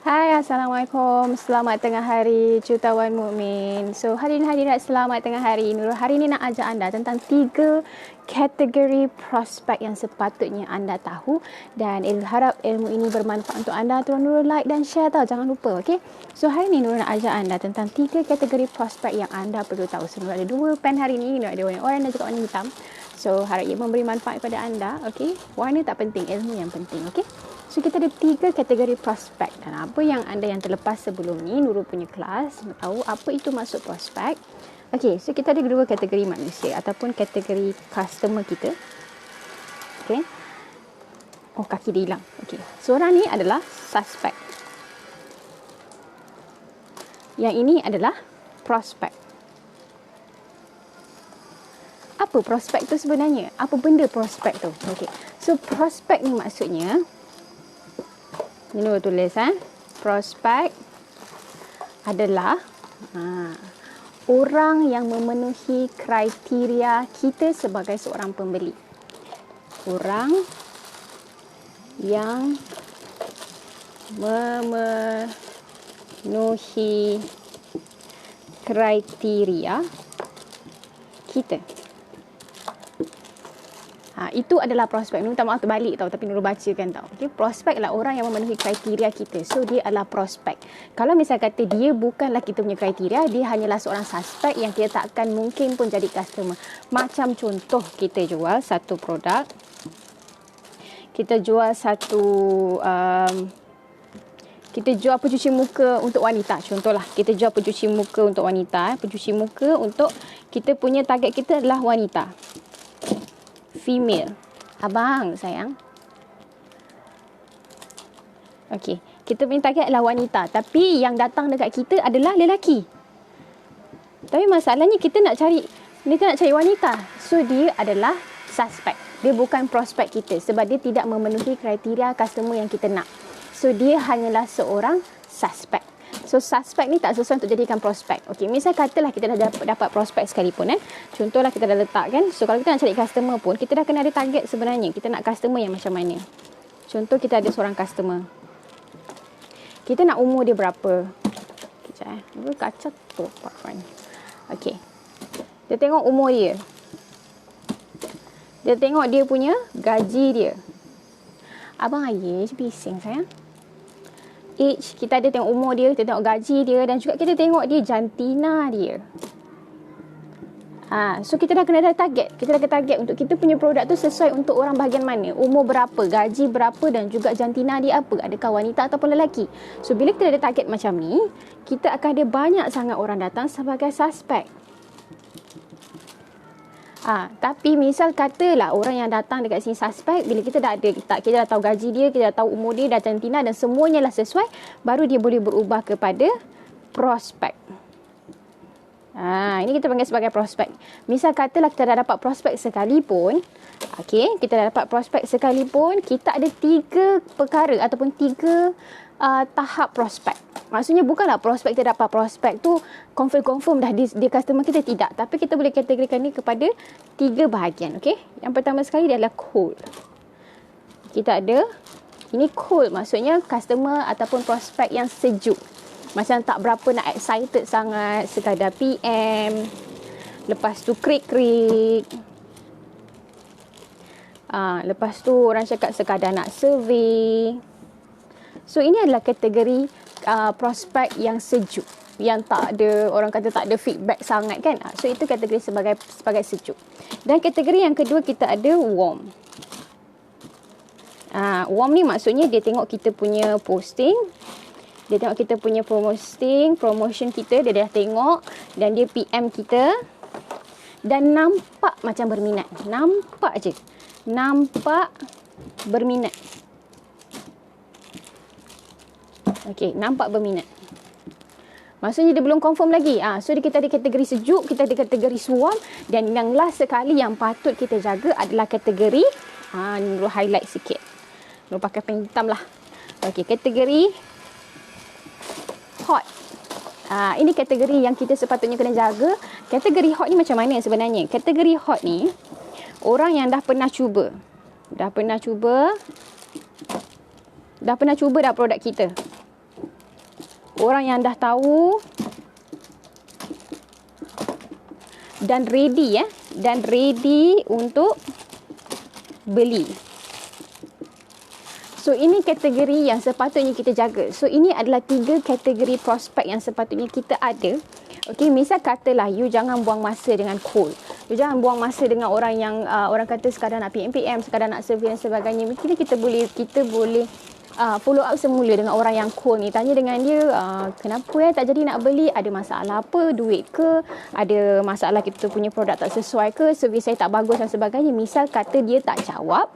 Hai, Assalamualaikum. Selamat tengah hari, jutawan mukmin. So, hari ini selamat tengah hari. Nurul hari ini nak ajak anda tentang 3 kategori prospek yang sepatutnya anda tahu, dan harap ilmu ini bermanfaat untuk anda. Tuan Nurul like dan share tau, jangan lupa, okey? So, hari ini Nurul nak ajak anda tentang 3 kategori prospek yang anda perlu tahu. So, Nurul ada 2 pen hari ini, Nurul ada warna oranye dan juga warna hitam. So, harap ia memberi manfaat kepada anda, okey? Warna tak penting, ilmu yang penting, okey? So, kita ada 3 kategori prospek. Dan apa yang anda yang terlepas sebelum ni, Nurul punya kelas, tahu apa itu maksud prospek. Okey, so kita ada 2 kategori manusia ataupun kategori customer kita. Okey. Oh, kaki dia hilang. Okey. Seorang ni adalah suspek. Yang ini adalah prospek. Apa prospek tu sebenarnya? Apa benda prospek tu? Okey. So, prospek ni maksudnya, ini Nurul tulis, prospek adalah orang yang memenuhi kriteria kita sebagai seorang pembeli. Orang yang memenuhi kriteria kita. Itu adalah prospek. Minta maaf terbalik tau, tapi Nurul bacakan tau. Okay? Prospek adalah orang yang memenuhi kriteria kita. So, dia adalah prospek. Kalau misal kata dia bukanlah kita punya kriteria, dia hanyalah seorang suspek yang kita tak akan mungkin pun jadi customer. Macam contoh, kita jual satu produk. Kita jual kita jual pencuci muka untuk wanita. Contohlah, kita jual pencuci muka untuk wanita. Pencuci muka untuk kita punya target kita adalah wanita. Female. Abang, sayang. Okey. Kita punya target adalah wanita. Tapi yang datang dekat kita adalah lelaki. Tapi masalahnya kita nak cari wanita. So, dia adalah suspek. Dia bukan prospek kita. Sebab dia tidak memenuhi kriteria customer yang kita nak. So, dia hanyalah seorang suspek. So, suspek ni tak sesuai untuk jadikan prospek. Okey, misal katalah kita dah dapat prospek sekalipun. Contohlah kita dah letak kan. So, kalau kita nak cari customer pun, kita dah kena ada target sebenarnya. Kita nak customer yang macam mana. Contoh, kita ada seorang customer. Kita nak umur dia berapa. Sekejap kacau tu. Okey. Dia tengok umur dia. Dia tengok dia punya gaji dia. Abang Ayah bising sayang. Age, kita ada tengok umur dia, kita tengok gaji dia, dan juga kita tengok dia jantina dia. So kita dah kena ada target. Kita dah kena target untuk kita punya produk tu sesuai untuk orang bahagian mana, umur berapa, gaji berapa, dan juga jantina dia apa, adakah wanita ataupun lelaki. So bila kita ada target macam ni, kita akan ada banyak sangat orang datang sebagai suspek. Tapi misal katalah orang yang datang dekat sini suspek, bila kita dah ada, kita dah tahu gaji dia, kita dah tahu umur dia, dah jantina dan semuanya lah sesuai, baru dia boleh berubah kepada prospek. Ini kita panggil sebagai prospek. Misal katalah kita dah dapat prospek sekalipun, kita dah dapat prospek sekalipun, kita ada 3 perkara ataupun 3 tahap prospek. Maksudnya bukanlah prospek kita dapat prospek tu confirm dah dia customer kita, tidak. Tapi kita boleh kategorikan ni kepada 3 bahagian. Okay? Yang pertama sekali dia adalah cold. Kita ada, ini cold maksudnya customer ataupun prospek yang sejuk. Macam tak berapa nak excited sangat, sekadar PM. Lepas tu krik-krik. Lepas tu orang cakap sekadar nak survey. So ini adalah kategori prospek yang sejuk, yang tak ada, orang kata tak ada feedback sangat kan. So itu kategori sebagai sejuk. Dan kategori yang kedua kita ada warm. Warm ni maksudnya dia tengok kita punya posting, dia tengok kita punya promotion kita, dia dah tengok dan dia PM kita dan nampak macam berminat. Nampak je. Nampak berminat. Okey, nampak berminat. Maksudnya dia belum confirm lagi. So kita ada kategori sejuk, kita ada kategori suam, dan yang last sekali yang patut kita jaga adalah kategori Nurul highlight sikit. Nurul pakai pen hitam lah. Okey, kategori hot. Ini kategori yang kita sepatutnya kena jaga. Kategori hot ni macam mana sebenarnya? Kategori hot ni orang yang dah pernah cuba. Dah pernah cuba dah produk kita. Orang yang dah tahu dan ready dan ready untuk beli. So ini kategori yang sepatutnya kita jaga. So ini adalah 3 kategori prospek yang sepatutnya kita ada. Okey, misal katalah you jangan buang masa dengan cold. You jangan buang masa dengan orang yang orang kata sekadar nak PM, sekadar nak survey dan sebagainya. Mungkin kita boleh follow up semula dengan orang yang cold ni. Tanya dengan dia, kenapa tak jadi nak beli? Ada masalah apa? Duit ke? Ada masalah kita punya produk tak sesuai ke? Servis saya tak bagus dan sebagainya. Misal kata dia tak jawab,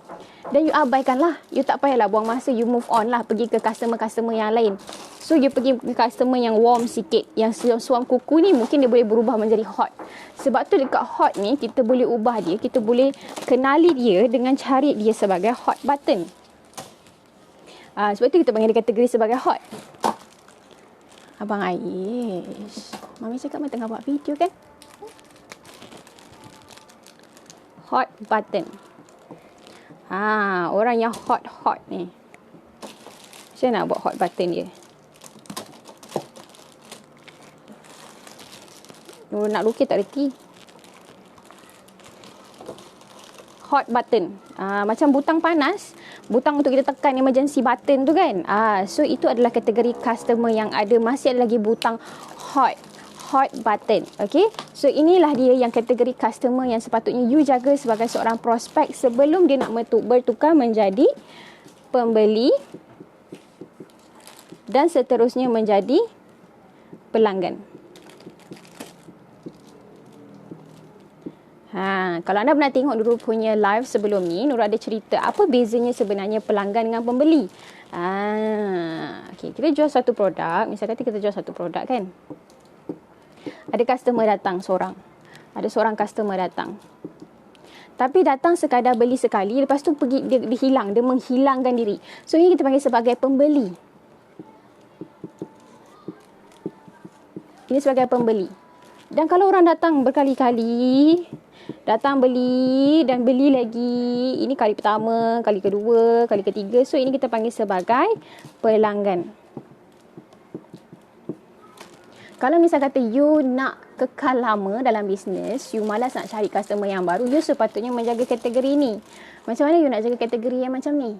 dan you abaikanlah. You tak payahlah buang masa, you move on lah. Pergi ke customer-customer yang lain. So, you pergi ke customer yang warm sikit. Yang suam kuku ni mungkin dia boleh berubah menjadi hot. Sebab tu dekat hot ni, kita boleh ubah dia. Kita boleh kenali dia dengan cari dia sebagai hot button. Sebab tu kita panggil dia kategori sebagai hot. Abang Aish, Mami cakap Mami tengah buat video kan? Hot button. Orang yang hot ni. Macam nak buat hot button dia? Nak lukis tak reti. Hot button. Macam butang panas. Butang untuk kita tekan emergency button tu kan. So itu adalah kategori customer yang ada. Masih ada lagi butang hot button. Okay. So inilah dia yang kategori customer yang sepatutnya you jaga sebagai seorang prospek sebelum dia nak bertukar menjadi pembeli dan seterusnya menjadi pelanggan. Kalau anda pernah tengok Nurul punya live sebelum ni, Nurul ada cerita apa bezanya sebenarnya pelanggan dengan pembeli. Okay, kita jual satu produk. Misalnya kita jual satu produk kan. Ada customer datang seorang. Ada seorang customer datang. Tapi datang sekadar beli sekali, lepas tu pergi dia hilang, dia menghilangkan diri. So ini kita panggil sebagai pembeli. Ini sebagai pembeli. Dan kalau orang datang berkali-kali, datang beli dan beli lagi, ini kali pertama, kali kedua, kali ketiga, so ini kita panggil sebagai pelanggan. Kalau misal kata you nak kekal lama dalam bisnes, you malas nak cari customer yang baru, you sepatutnya menjaga kategori ni. Macam mana you nak jaga kategori yang macam ni?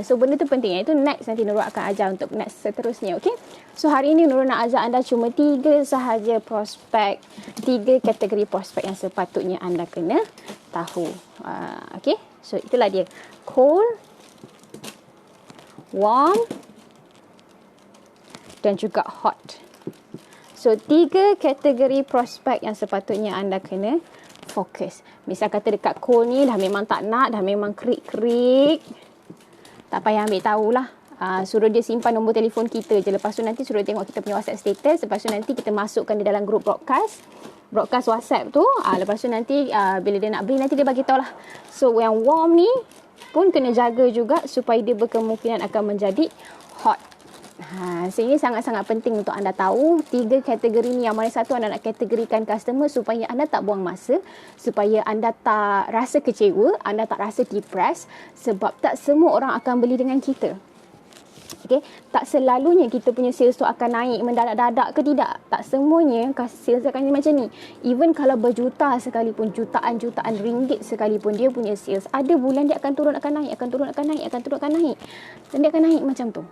So benda tu penting. Itu next nanti Nurul akan ajar untuk next seterusnya. Okay? So hari ini Nurul nak ajar anda cuma 3 sahaja prospek. 3 kategori prospek yang sepatutnya anda kena tahu. Okay? So itulah dia. Cold, warm dan juga hot. So 3 kategori prospek yang sepatutnya anda kena fokus. Misal kata dekat cold ni dah memang tak nak, dah memang krik-krik. Tak payah ambil tahulah. Suruh dia simpan nombor telefon kita je. Lepas tu nanti suruh tengok kita punya WhatsApp status. Lepas tu nanti kita masukkan dia dalam grup broadcast WhatsApp tu. Lepas tu nanti bila dia nak beli nanti dia bagi tahu lah. So yang warm ni pun kena jaga juga supaya dia berkemungkinan akan menjadi hot. So ini sangat-sangat penting untuk anda tahu 3 kategori ni. Yang mana satu anda nak kategorikan customer supaya anda tak buang masa, supaya anda tak rasa kecewa, anda tak rasa depressed, sebab tak semua orang akan beli dengan kita. Okay? Tak selalunya kita punya sales tu akan naik mendadak-dadak ke tidak. Tak semuanya sales akan macam ni. Even kalau berjuta sekalipun, jutaan-jutaan ringgit sekalipun dia punya sales, ada bulan dia akan turun, akan naik, akan turun, akan naik, akan turun, akan naik. Dan dia akan naik macam tu.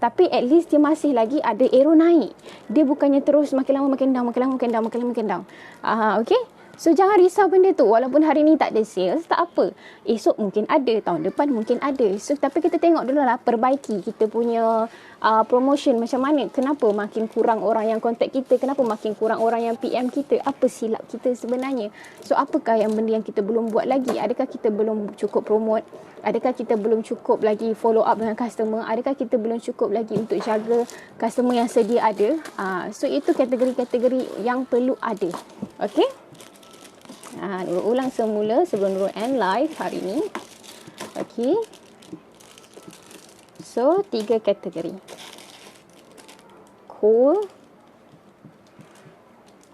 Tapi at least dia masih lagi ada arrow naik. Dia bukannya terus makin lama makin down, makin lama makin down, makin lama makin down. Okay? So jangan risau benda tu. Walaupun hari ni tak ada sales, tak apa. Esok mungkin ada, tahun depan mungkin ada. So tapi kita tengok dulu lah, perbaiki kita punya promotion macam mana. Kenapa makin kurang orang yang contact kita? Kenapa makin kurang orang yang PM kita? Apa silap kita sebenarnya? So apakah yang benda yang kita belum buat lagi? Adakah kita belum cukup promote? Adakah kita belum cukup lagi follow up dengan customer? Adakah kita belum cukup lagi untuk jaga customer yang sedia ada? So itu kategori-kategori yang perlu ada. Okay? Nurul ulang semula sebelum Nurul end live hari ni. Okay. So 3 kategori. Cool,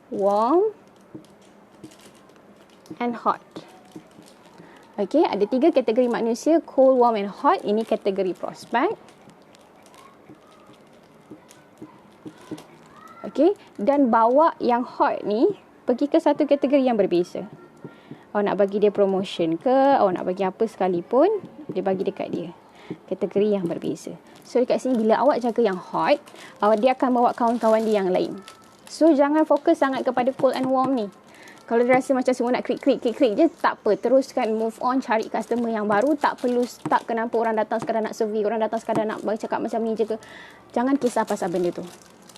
warm and hot. Okay, ada 3 kategori manusia, cool, warm and hot. Ini kategori prospek. Okey, dan bawa yang hot ni pergi ke satu kategori yang berbeza. Awak nak bagi dia promotion ke, awak nak bagi apa sekalipun, dia bagi dekat dia kategori yang berbeza. So dekat sini bila awak jaga yang hot, dia akan bawa kawan-kawan dia yang lain. So jangan fokus sangat kepada cold and warm ni. Kalau dia rasa macam semua nak klik je, tak apa. Teruskan move on, cari customer yang baru. Tak perlu stuck kenapa orang datang sekadar nak survey, orang datang sekadar nak cakap macam ni je ke. Jangan kisah pasal benda tu.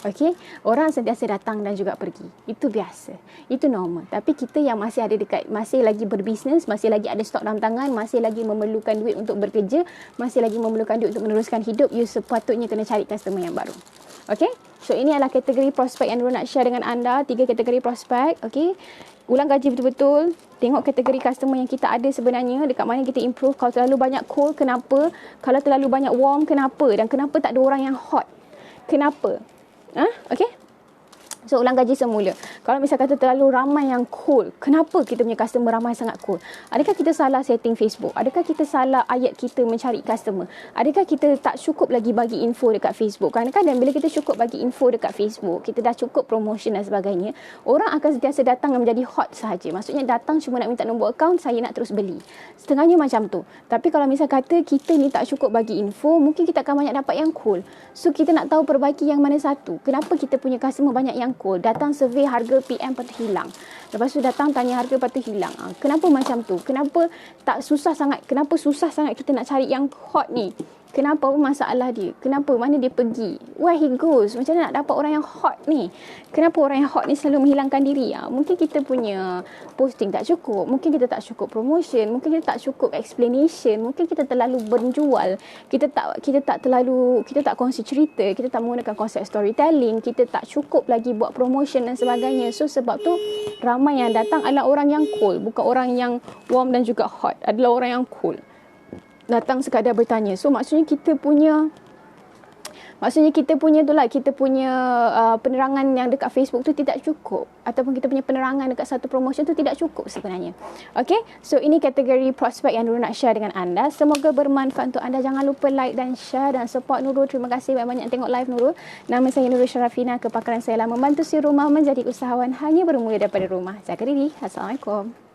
Okey, orang sentiasa datang dan juga pergi. Itu biasa. Itu normal. Tapi kita yang masih ada masih lagi berbisnes, masih lagi ada stok dalam tangan, masih lagi memerlukan duit untuk bekerja, masih lagi memerlukan duit untuk meneruskan hidup, you sepatutnya kena cari customer yang baru. Okey? So ini adalah kategori prospek yang Nurul nak share dengan anda. 3 kategori prospek. Okey? Ulang kaji betul-betul. Tengok kategori customer yang kita ada sebenarnya. Dekat mana kita improve. Kalau terlalu banyak cold, kenapa? Kalau terlalu banyak warm, kenapa? Dan kenapa tak ada orang yang hot? Kenapa? Okey? So ulang kaji semula. Kalau misal kata terlalu ramai yang cool, kenapa kita punya customer ramai sangat cool? Adakah kita salah setting Facebook? Adakah kita salah ayat kita mencari customer? Adakah kita tak cukup lagi bagi info dekat Facebook? Kadang-kadang bila kita cukup bagi info dekat Facebook, kita dah cukup promotion dan sebagainya, orang akan sentiasa datang dan menjadi hot sahaja. Maksudnya datang cuma nak minta nombor akaun, saya nak terus beli. Setengahnya macam tu. Tapi kalau misal kata kita ni tak cukup bagi info, mungkin kita akan banyak dapat yang cool. So kita nak tahu perbaiki yang mana satu. Kenapa kita punya customer banyak yang cool? Datang survey harga PM lepas tu hilang. Lepas tu datang tanya harga lepas tu hilang. Kenapa macam tu? Kenapa susah sangat kita nak cari yang hot ni? Kenapa? Apa masalah dia? Kenapa? Mana dia pergi? Where he goes? Macam mana nak dapat orang yang hot ni? Kenapa orang yang hot ni selalu menghilangkan diri? Mungkin kita punya posting tak cukup. Mungkin kita tak cukup promotion. Mungkin kita tak cukup explanation. Mungkin kita terlalu berjual. Kita tak kongsi cerita. Kita tak menggunakan konsep storytelling. Kita tak cukup lagi buat promotion dan sebagainya. So sebab tu ramai yang datang adalah orang yang cool. Bukan orang yang warm dan juga hot. Adalah orang yang cool. Datang sekadar bertanya. So maksudnya kita punya penerangan yang dekat Facebook tu tidak cukup, ataupun kita punya penerangan dekat satu promotion tu tidak cukup sebenarnya. Okay, so ini kategori prospek yang Nurul nak share dengan anda. Semoga bermanfaat untuk anda. Jangan lupa like dan share dan support Nurul. Terima kasih banyak-banyak tengok live Nurul. Nama saya Nurul Syarafina. Kepakaran saya adalah membantu si rumah menjadi usahawan hanya bermula daripada rumah. Jaga diri. Assalamualaikum.